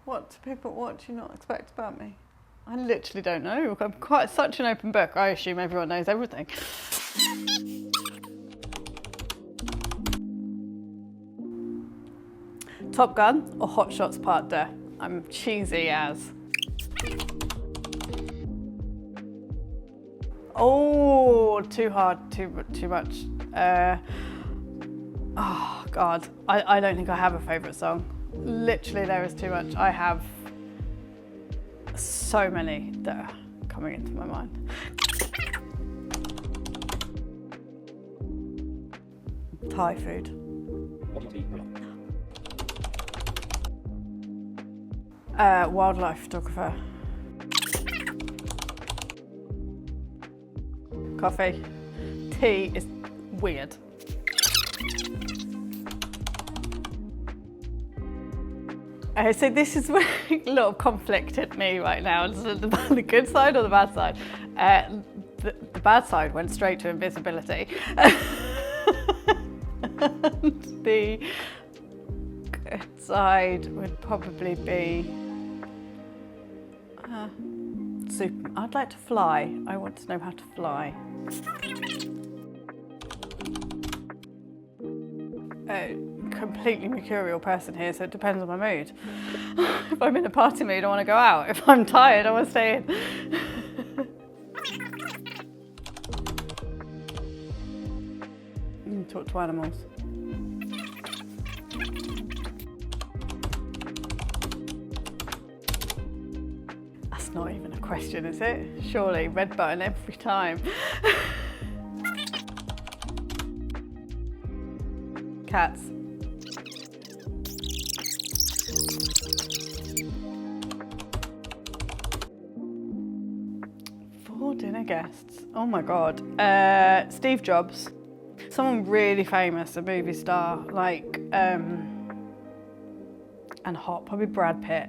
What do you not expect about me? I literally don't know. I'm quite such an open book. I assume everyone knows everything. Top Gun or Hot Shots Part 2? I'm cheesy as. Oh, too hard, too much. Oh God, I don't think I have a favourite song. Literally, there is too much. I have so many that are coming into my mind. Thai food. Wildlife photographer. Coffee. Tea is weird. So this is where a lot of conflict hit me right now. The good side or the bad side? The bad side went straight to invisibility. And the good side would probably be super. I'd like to fly. I want to know how to fly. Completely mercurial person here, so it depends on my mood. If I'm in a party mood, I want to go out. If I'm tired, I want to stay in. Talk to animals. That's not even a question, is it? Surely, red button every time. Cats. For dinner guests. Oh my God. Steve Jobs. Someone really famous, a movie star, like, and hot, probably Brad Pitt.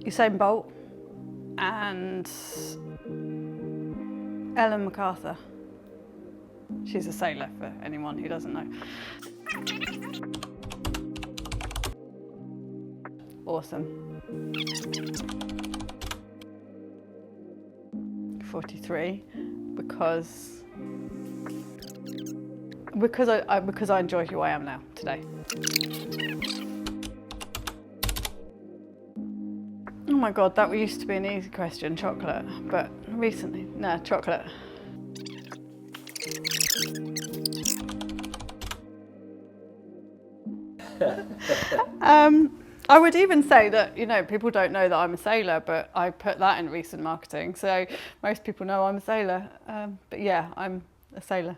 Usain Bolt and Ellen MacArthur. She's a sailor for anyone who doesn't know. Awesome. 43 because I enjoy who I am now today. Oh my God, that used to be an easy question, chocolate, but recently, no, chocolate. I would even say that, you know, people don't know that I'm a sailor, but I put that in recent marketing. So most people know I'm a sailor. But yeah, I'm a sailor.